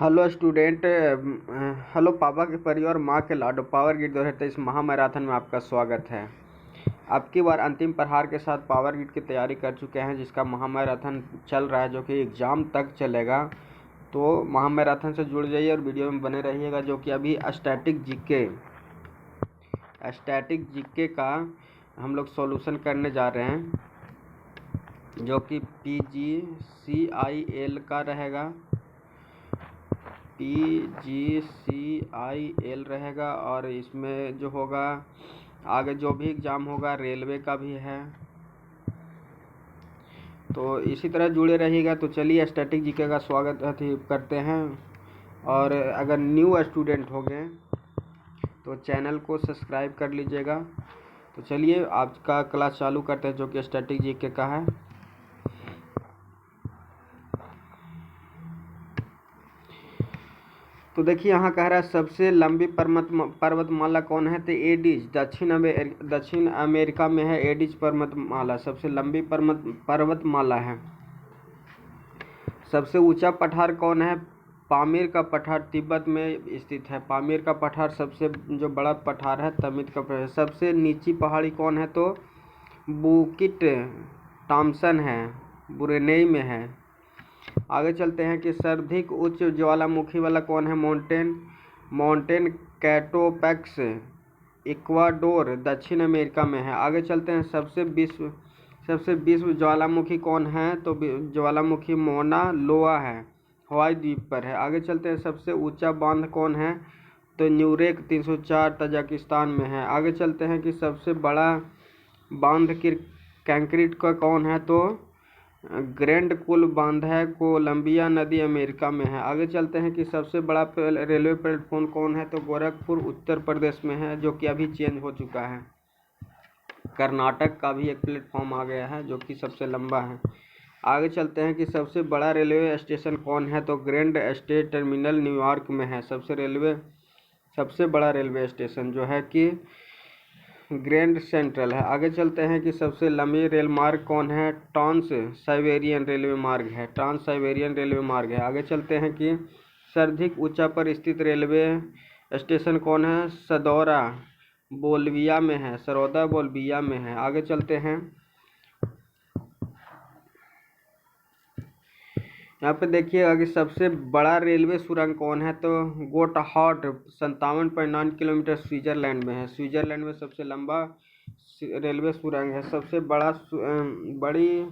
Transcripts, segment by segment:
Hello student. Hello पापा के परिवार माँ के लाडो पावर ग्रिड 2023 महामैराथन में आपका स्वागत है। आपकी बार अंतिम प्रहार के साथ पावर ग्रिड की तैयारी कर चुके हैं, जिसका महामैराथन चल रहा है जो कि एग्ज़ाम तक चलेगा। तो महामैराथन से जुड़ जाइए और वीडियो में बने रहिएगा। जो कि अभी स्टैटिक जीके का हम लोग सॉल्यूशन करने जा रहे हैं, जो कि PGCIL का रहेगा। PGCIL रहेगा और इसमें जो होगा आगे जो भी एग्ज़ाम होगा रेलवे का भी है। तो इसी तरह जुड़े रहिएगा। तो चलिए स्टैटिक जीके का स्वागत करते हैं। और अगर न्यू स्टूडेंट हो गए तो चैनल को सब्सक्राइब कर लीजिएगा। तो चलिए आज का क्लास चालू करते हैं, जो कि स्टैटिक जीके का है। तो देखिए यहाँ कह रहा है सबसे लंबी पर्वतमाला कौन है। तो एडिज दक्षिण अमेरिका में है। एडिज पर्वतमाला सबसे लंबी पर्वतमाला है। सबसे ऊंचा पठार कौन है। पामीर का पठार तिब्बत में स्थित है। पामीर का पठार सबसे जो बड़ा पठार है तमित का पठार। सबसे नीची पहाड़ी कौन है। तो बुकिट टॉम्सन है, ब्रुनेई में है। आगे चलते हैं कि सर्वाधिक उच्च ज्वालामुखी वाला कौन है। माउंटेन कैटोपैक्स इक्वाडोर दक्षिण अमेरिका में है। आगे चलते हैं सबसे विश्व ज्वालामुखी कौन है। तो ज्वालामुखी मोना लोआ है, हवाई द्वीप पर है। आगे चलते हैं सबसे ऊंचा बांध कौन है। तो न्यूरेक 304 तजाकिस्तान में है। आगे चलते हैं कि सबसे बड़ा बांध कंक्रीट का कौन है। तो ग्रैंड कुल बांध है, कोलंबिया नदी अमेरिका में है। आगे चलते हैं कि सबसे बड़ा रेलवे प्लेटफॉर्म कौन है। तो गोरखपुर उत्तर प्रदेश में है, जो कि अभी चेंज हो चुका है। कर्नाटक का भी एक प्लेटफॉर्म आ गया है, जो कि सबसे लंबा है। आगे चलते हैं कि सबसे बड़ा रेलवे स्टेशन कौन है। तो ग्रैंड स्टेट टर्मिनल न्यूयॉर्क में है। सबसे बड़ा रेलवे स्टेशन जो है कि ग्रैंड सेंट्रल है। आगे चलते हैं कि सबसे लंबी रेल मार्ग कौन है। ट्रांस साइबेरियन रेलवे मार्ग है। ट्रांस साइबेरियन रेलवे मार्ग है। आगे चलते हैं कि सर्वाधिक ऊंचा पर स्थित रेलवे स्टेशन कौन है। सरोदा बोल्विया में है। आगे चलते हैं, यहाँ पे देखिएगा कि सबसे बड़ा रेलवे सुरंग कौन है। तो गोटहार्ड 57.9 किलोमीटर स्विट्जरलैंड में है। स्विट्जरलैंड में सबसे लंबा रेलवे सुरंग है। सबसे बड़ी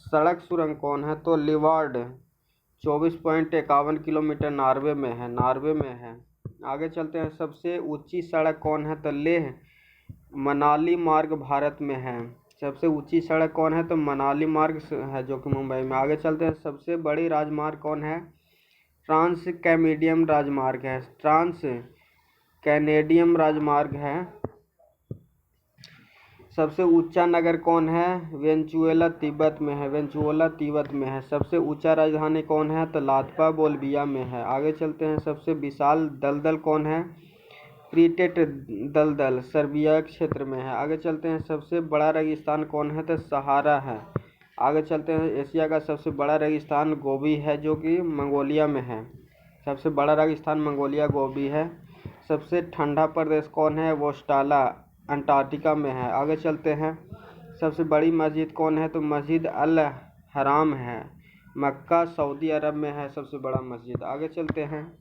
सड़क सुरंग कौन है। तो लिवार्ड 24.51 किलोमीटर नॉर्वे में है। आगे चलते हैं सबसे ऊंची सड़क कौन है। तो लेह मनाली मार्ग भारत में है। सबसे ऊंची सड़क कौन है। तो मनाली मार्ग है, जो कि मुंबई में। आगे चलते हैं सबसे बड़ी राजमार्ग कौन है। ट्रांस कैनेडियन राजमार्ग है। सबसे ऊंचा नगर कौन है। वेनेजुएला तिब्बत में है। सबसे ऊंचा राजधानी कौन है। तो लातपा बोल्विया में है। आगे चलते हैं सबसे विशाल दलदल कौन है। क्रीटेट दलदल सर्बिया क्षेत्र में है। आगे चलते हैं सबसे बड़ा रेगिस्तान कौन है। तो सहारा है। आगे चलते हैं एशिया का सबसे बड़ा रेगिस्तान गोबी है, जो कि मंगोलिया में है। सबसे बड़ा रेगिस्तान मंगोलिया गोबी है। सबसे ठंडा प्रदेश कौन है। वोस्टाला अंटार्कटिका में है। आगे चलते हैं सबसे बड़ी मस्जिद कौन है। तो मस्जिद अल हराम है, मक्का सऊदी अरब में है सबसे बड़ा मस्जिद। आगे चलते हैं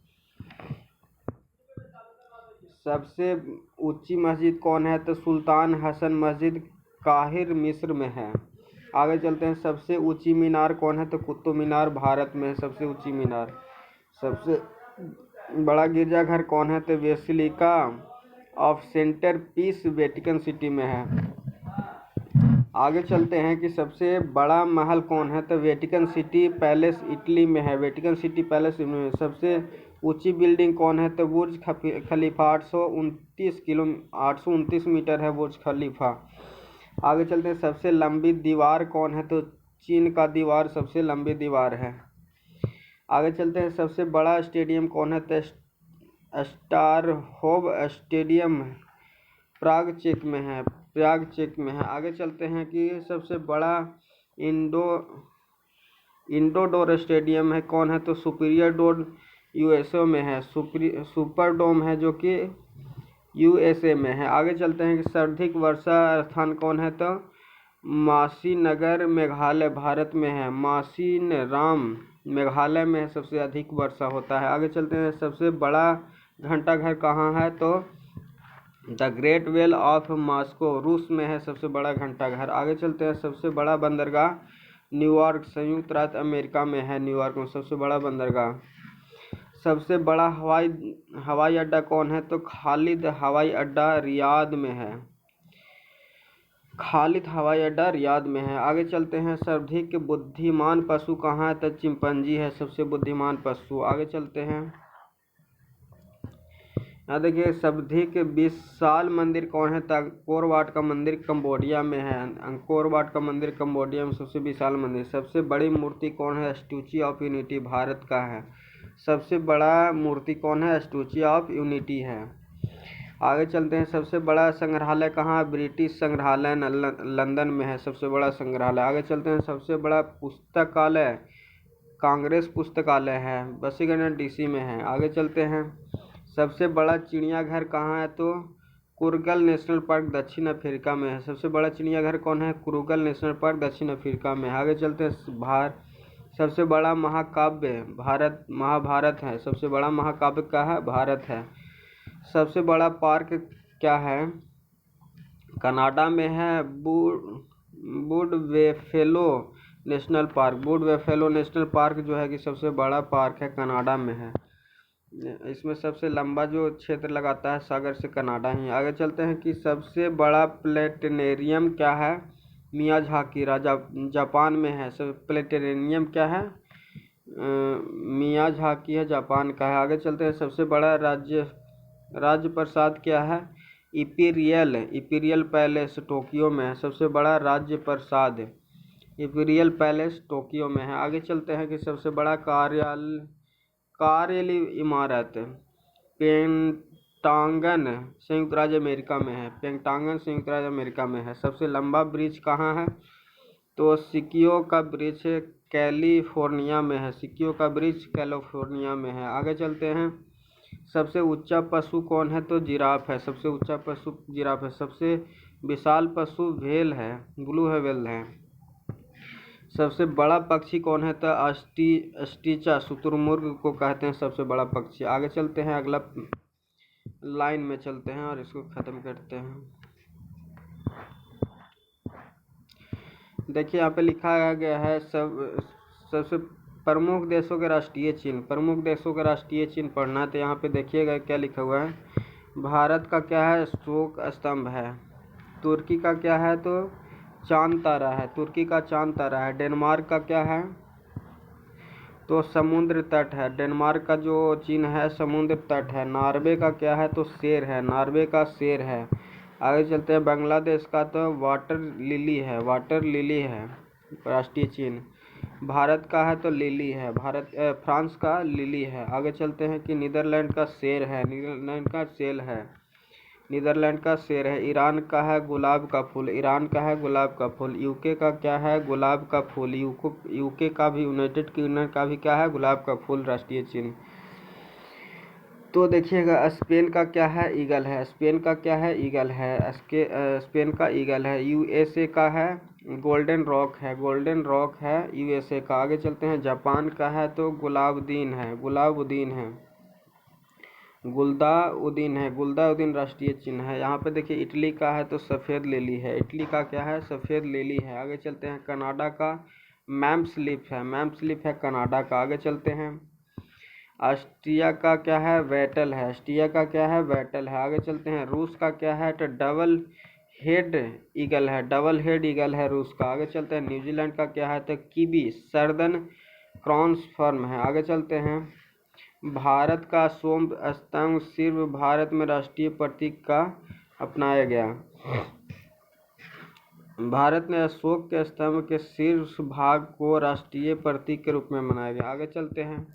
सबसे ऊंची मस्जिद कौन है। तो सुल्तान हसन मस्जिद काहिर मिस्र में है। आगे चलते हैं सबसे ऊंची मीनार कौन है। तो कुतुब मीनार भारत में है सबसे ऊंची मीनार। सबसे बड़ा गिरजाघर कौन है। तो basilica of centre peace Vatican city में है। आगे चलते हैं कि सबसे बड़ा महल कौन है। तो वेटिकन सिटी पैलेस इटली में है। सबसे ऊंची बिल्डिंग कौन है। तो बुर्ज खलीफा 829 मीटर है बुर्ज खलीफा। आगे चलते हैं सबसे लंबी दीवार कौन है। तो चीन का दीवार सबसे लंबी दीवार है। आगे चलते हैं सबसे बड़ा स्टेडियम कौन है। तो स्टारहोव स्टेडियम प्राग चेक में है। आगे चलते हैं कि सबसे बड़ा इंडोर स्टेडियम है कौन है। तो सुपीरियर डोर यूएसए में है। सुपर डोम है जो कि यूएसए में है। आगे चलते हैं कि सर्वाधिक वर्षा स्थान कौन है, तो मासीनगर मेघालय भारत में है। मासीनराम मेघालय में सबसे अधिक वर्षा होता है। आगे चलते हैं, सबसे बड़ा घंटाघर कहाँ है, तो the great well of Moscow रूस में है सबसे बड़ा घंटाघर। आगे चलते हैं, सबसे बड़ा बंदरगाह न्यूयॉर्क संयुक्त राज्य अमेरिका में है। न्यूयॉर्क में सबसे बड़ा बंदरगाह। सबसे बड़ा हवाई अड्डा कौन है, तो खालिद हवाई अड्डा रियाद में है। खालिद हवाई अड्डा रियाद में है। आगे चलते हैं, सर्वाधिक बुद्धिमान पशु कहाँ है, तो चिंपैंजी है सबसे बुद्धिमान पशु। आगे चलते हैं, यहाँ देखिए सर्वाधिक विशाल मंदिर कौन है, तो अंकोर वाट का मंदिर कंबोडिया में है। अंकोर वाट का मंदिर कंबोडिया में सबसे विशाल मंदिर। सबसे बड़ी मूर्ति कौन है, स्टैच्यू ऑफ यूनिटी भारत का है। सबसे बड़ा मूर्ति कौन है, स्टैच्यू ऑफ यूनिटी है। आगे चलते हैं, सबसे बड़ा संग्रहालय कहाँ है, ब्रिटिश संग्रहालय लंदन में है सबसे बड़ा संग्रहालय। आगे चलते हैं, सबसे बड़ा पुस्तकालय कांग्रेस पुस्तकालय है, वाशिंगटन डीसी में है। आगे चलते हैं, सबसे बड़ा चिड़ियाघर कहाँ है, तो कुरगल नेशनल पार्क दक्षिण अफ्रीका में है। सबसे बड़ा चिड़ियाघर कौन है, कुरगल नेशनल पार्क दक्षिण अफ्रीका में है। आगे चलते हैं, सबसे बड़ा महाकाव्य महाभारत है। सबसे बड़ा महाकाव्य क्या है, भारत है। सबसे बड़ा पार्क क्या है, कनाडा में है, वुडबफेलो नेशनल पार्क। वुडबफेलो नेशनल पार्क जो है कि सबसे बड़ा पार्क है, कनाडा में है। इसमें सबसे लंबा जो क्षेत्र लगाता है सागर से, कनाडा ही। आगे चलते हैं कि सबसे बड़ा प्लेनेटेरियम क्या है, मियाजाकी जापान में है। सब प्लेनेटेरियम क्या है, मियाजाकी है, जापान का है। आगे चलते हैं, सबसे बड़ा राज्य प्रसाद क्या है, इपीरियल पैलेस टोक्यो में है। सबसे बड़ा राज्य प्रसाद इपीरियल पैलेस टोक्यो में है। आगे चलते हैं कि सबसे बड़ा कार्यालय इमारत पेंटागन संयुक्त राज्य अमेरिका में है। पेंटागन संयुक्त राज्य अमेरिका में है। सबसे लंबा ब्रिज कहाँ है, तो सिकियो का ब्रिज कैलिफोर्निया में है। सिकियो का ब्रिज कैलिफोर्निया में है। आगे चलते हैं, सबसे ऊंचा पशु कौन है, तो जिराफ है। सबसे ऊंचा पशु जिराफ है। सबसे विशाल पशु व्हेल है, ब्लू व्हेल है। सबसे बड़ा पक्षी कौन है, तो अस्टीचा शुतुरमुर्ग को कहते हैं सबसे बड़ा पक्षी। आगे चलते हैं, अगला लाइन में चलते हैं और इसको ख़त्म करते हैं। देखिए यहाँ पे लिखा गया है सबसे प्रमुख देशों के राष्ट्रीय चिन्ह। प्रमुख देशों के राष्ट्रीय चिन्ह पढ़ना है, तो यहाँ पे देखिएगा क्या लिखा हुआ है। भारत का क्या है, अशोक स्तंभ है। तुर्की का क्या है, तो चांद तारा है, तुर्की का चांद तारा है। डेनमार्क का क्या है, तो समुद्र तट है, डेनमार्क का जो चिन्ह है समुद्र तट है। नॉर्वे का क्या है, तो शेर है, नॉर्वे का शेर है। आगे चलते हैं, बांग्लादेश का तो वाटर लिली है राष्ट्रीय चिन्ह। भारत का है तो लिली है, फ्रांस का लिली है। आगे चलते हैं कि नीदरलैंड का शेर है, नीदरलैंड का शेर है। ईरान का है गुलाब का फूल, ईरान का है गुलाब का फूल। यूके का क्या है, गुलाब का फूल। यूके का भी, यूनाइटेड किंगडम का भी क्या है, गुलाब का फूल राष्ट्रीय चिन्ह। तो देखिएगा, स्पेन का क्या है, ईगल है। स्पेन का क्या है, ईगल है। स्पेन का ईगल है। यूएसए का है गोल्डन रॉक है यूएसए का। आगे चलते हैं, जापान का है तो गुलाउद्दीन है, गुल्दाउद्दीन राष्ट्रीय चिन्ह है। यहाँ पे देखिए, इटली का है तो सफ़ेद लिली है, इटली का क्या है, सफ़ेद लिली है। आगे चलते हैं, कनाडा का मैप्स लीफ है कनाडा का। आगे चलते हैं, ऑस्ट्रिया का क्या है, वेटल है, ऑस्ट्रिया का क्या है, वेटल है। आगे चलते हैं, रूस का क्या है, तो डबल हेड ईगल है रूस का। आगे चलते हैं, न्यूजीलैंड का क्या है, तो कीवी सर्दन क्रॉन्स फर्म है। आगे चलते हैं, भारत का सोम स्तंभ सिर्फ भारत में राष्ट्रीय प्रतीक का अपनाया गया। भारत ने अशोक के स्तंभ के शीर्ष भाग को राष्ट्रीय प्रतीक के रूप में मनाया गया। आगे चलते हैं,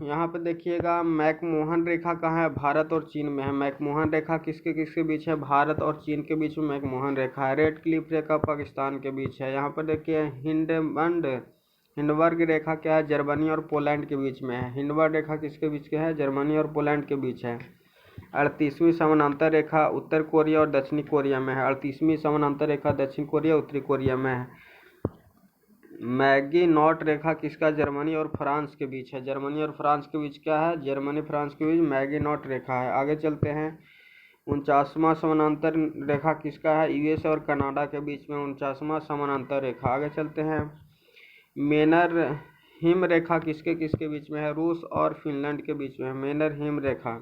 यहाँ पे देखिएगा, मैकमोहन रेखा कहाँ है, भारत और चीन में है। मैकमोहन रेखा किसके बीच है, भारत और चीन के बीच में मैकमोहन रेखा है। रेड क्लिफ रेखा पाकिस्तान के बीच है। यहाँ पर देखिए, हिंडनबर्ग हिंडनबर्ग रेखा क्या है? जर्मनी और पोलैंड के बीच में है। हिंडनबर्ग रेखा किसके बीच के है? जर्मनी और पोलैंड के बीच है। 38वीं समानांतर रेखा उत्तर कोरिया और दक्षिणी कोरिया में है। 38वीं समानांतर रेखा दक्षिण कोरिया उत्तरी कोरिया में है। मैगिनॉट रेखा किसका? जर्मनी और फ्रांस के बीच है। जर्मनी और फ्रांस के बीच क्या है? जर्मनी फ्रांस के बीच मैगिनॉट रेखा है। आगे चलते हैं। 49वां समानांतर रेखा किसका है? यूएस और कनाडा के बीच में 49वां समानांतर रेखा। आगे चलते हैं। मेनर हिम रेखा किसके किसके बीच में है? रूस और फिनलैंड के बीच में है मेनर हिम रेखा।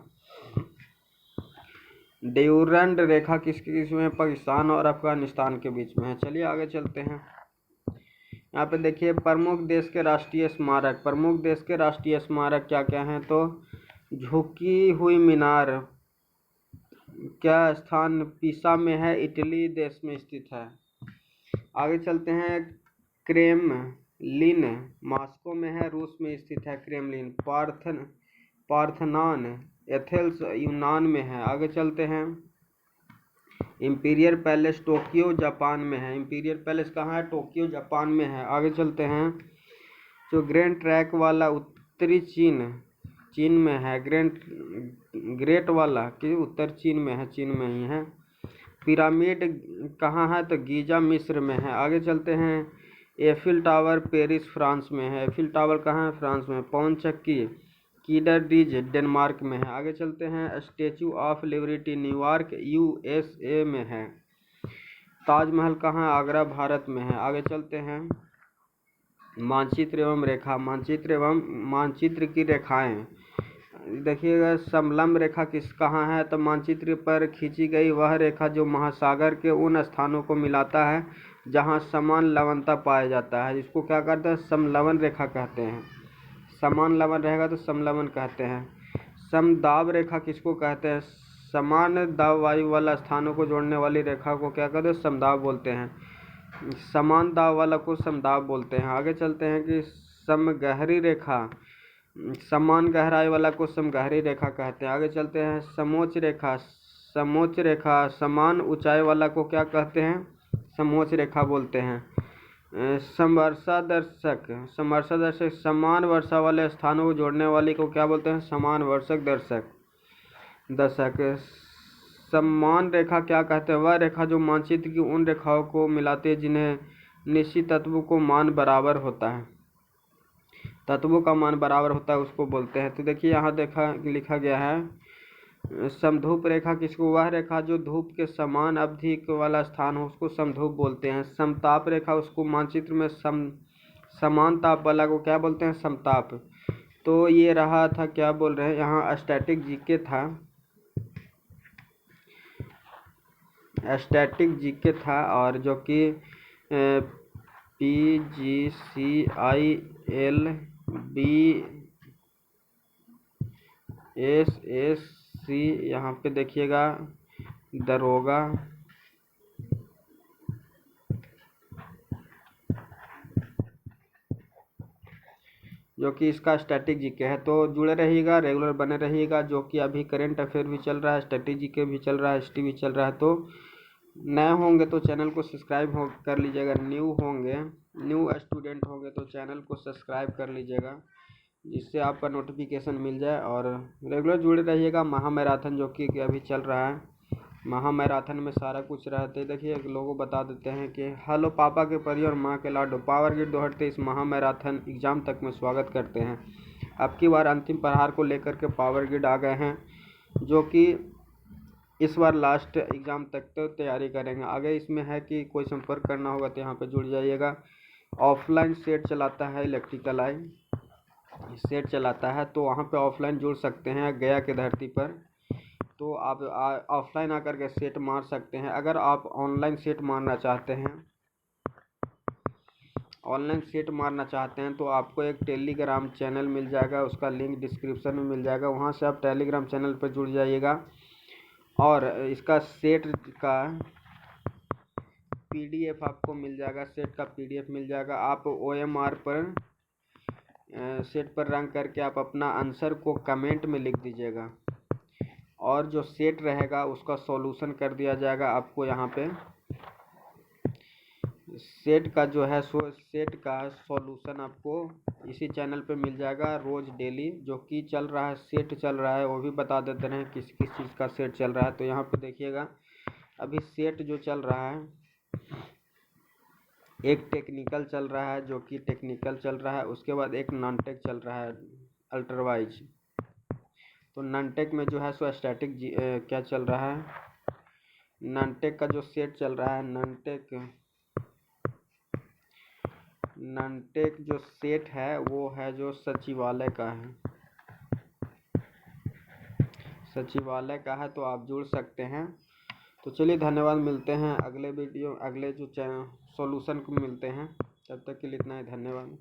ड्यूरंड रेखा किसके बीच में? पाकिस्तान और अफगानिस्तान के बीच में है। चलिए आगे चलते हैं। यहाँ पे देखिए प्रमुख देश के राष्ट्रीय स्मारक। प्रमुख देश के राष्ट्रीय स्मारक क्या क्या हैं? तो झुकी हुई मीनार क्या स्थान पीसा में है? इटली देश में स्थित है। आगे चलते हैं। क्रेमलिन मॉस्को में है, रूस में स्थित है क्रेमलिन। पार्थेनॉन एथेंस यूनान में है। आगे चलते हैं। इंपीरियल पैलेस टोक्यो जापान में है। इंपीरियल पैलेस कहाँ है? टोक्यो जापान में है। आगे चलते हैं। जो ग्रैंड ट्रैक वाला उत्तरी चीन में है। ग्रेट वाला कि उत्तर चीन में है? चीन में ही है। पिरामिड कहाँ है? तो गीजा मिस्र में है। आगे चलते हैं। एफिल टावर पेरिस फ्रांस में है। एफिल टावर कहाँ है? फ्रांस में। पवन चक्की कीडरडीज डेनमार्क में है। आगे चलते हैं। Statue of liberty New York USA में है। ताजमहल कहाँ है? आगरा भारत में है। आगे चलते हैं। मानचित्र एवं रेखा। मानचित्र की रेखाएं देखिएगा। समलंब रेखा कहाँ है? तो मानचित्र पर खींची गई वह रेखा जो महासागर के उन स्थानों को मिलाता है जहाँ समान लवणता पाया जाता है, इसको क्या कहते हैं? समलवन रेखा कहते हैं। समान लवण रहेगा तो समलवन कहते हैं। समदाब रेखा किसको कहते हैं? समान दाब वायु वाला स्थानों को जोड़ने वाली रेखा को क्या कहते हैं? समदाब बोलते हैं। समान दाब वाला को समदाब बोलते हैं। आगे चलते हैं कि समगहरी रेखा, समान गहराई वाला को समगहरी रेखा कहते हैं। आगे चलते हैं। समोच्च रेखा समान ऊंचाई वाला को क्या कहते हैं? समोच्च रेखा बोलते हैं। समवर्षा दर्शक समान वर्षा वाले स्थानों को जोड़ने वाली को क्या बोलते हैं? समान वर्षक दर्शक। समान रेखा क्या कहते हैं? वह रेखा जो मानचित्र की उन रेखाओं को मिलाती है जिन्हें निश्चित तत्वों को मान बराबर होता है, तत्वों का मान बराबर होता है, उसको बोलते हैं। तो देखिए यहाँ लिखा गया है समधूप रेखा किसको? वह रेखा जो धूप के समान अवधि वाला स्थान हो उसको समधूप बोलते हैं। समताप रेखा उसको मानचित्र में समान ताप वाला को क्या बोलते हैं? समताप। तो ये रहा था, क्या बोल रहे हैं यहाँ, स्टैटिक जीके था और जो कि PGCILBSSC यहाँ पे देखिएगा दरोगा जो कि इसका स्टैटिक जीके है। तो जुड़े रहिएगा, रेगुलर बने रहिएगा। जो कि अभी करंट अफेयर भी चल रहा है, स्टैटिक जीके भी चल रहा है, हिस्ट्री भी चल रहा है। तो नए होंगे तो चैनल को सब्सक्राइब कर लीजिएगा। न्यू स्टूडेंट होंगे तो चैनल को सब्सक्राइब कर लीजिएगा, जिससे आपका नोटिफिकेशन मिल जाए। और रेगुलर जुड़े रहिएगा। महामैराथन जो कि अभी चल रहा है, महामैराथन में सारा कुछ रहते हैं। देखिए लोगों बता देते हैं कि हेलो पापा के परी और माँ के लाडो, पावर ग्रिड 238 महामैराथन एग्जाम तक में स्वागत करते हैं। अब की बार अंतिम प्रहार को लेकर के पावर ग्रिड आ गए हैं, जो कि इस बार लास्ट एग्ज़ाम तक तो तैयारी करेंगे। आगे इसमें है कि कोई संपर्क करना होगा तो यहाँ पे जुड़ जाइएगा। ऑफलाइन सेट चलाता है, इलेक्ट्रिकल आई सेट चलाता है, तो वहाँ पे ऑफलाइन जुड़ सकते हैं गया के धरती पर। तो आप ऑफलाइन आकर के सेट मार सकते हैं। अगर आप ऑनलाइन सेट मारना चाहते हैं तो आपको एक टेलीग्राम चैनल मिल जाएगा, उसका लिंक डिस्क्रिप्शन में मिल जाएगा। वहाँ से आप टेलीग्राम चैनल पर जुड़ जाइएगा और इसका सेट का PDF आपको मिल जाएगा। सेट का PDF मिल जाएगा। आप OMR पर सेट पर रन करके आप अपना आंसर को कमेंट में लिख दीजिएगा और जो सेट रहेगा उसका सॉल्यूशन कर दिया जाएगा आपको यहाँ पे। सेट का जो है सो सेट का सॉल्यूशन आपको इसी चैनल पे मिल जाएगा रोज़ डेली। जो कि चल रहा है, सेट चल रहा है, वो भी बता देते हैं किस किस चीज़ का सेट चल रहा है। तो यहाँ पे देखिएगा, अभी सेट जो चल रहा है, एक टेक्निकल चल रहा है, जो कि टेक्निकल चल रहा है। उसके बाद एक नॉन टेक चल रहा है, अल्ट्रावाइज। तो नॉन टेक में जो है सो स्टैटिक क्या चल रहा है, नॉन टेक का जो सेट चल रहा है, नॉन टेक जो सेट है वो है जो सचिवालय का है, सचिवालय का है। तो आप जुड़ सकते हैं। तो चलिए धन्यवाद, मिलते हैं अगले वीडियो, अगले जो सॉल्यूशन को मिलते हैं। तब तक के लिए इतना ही, धन्यवाद।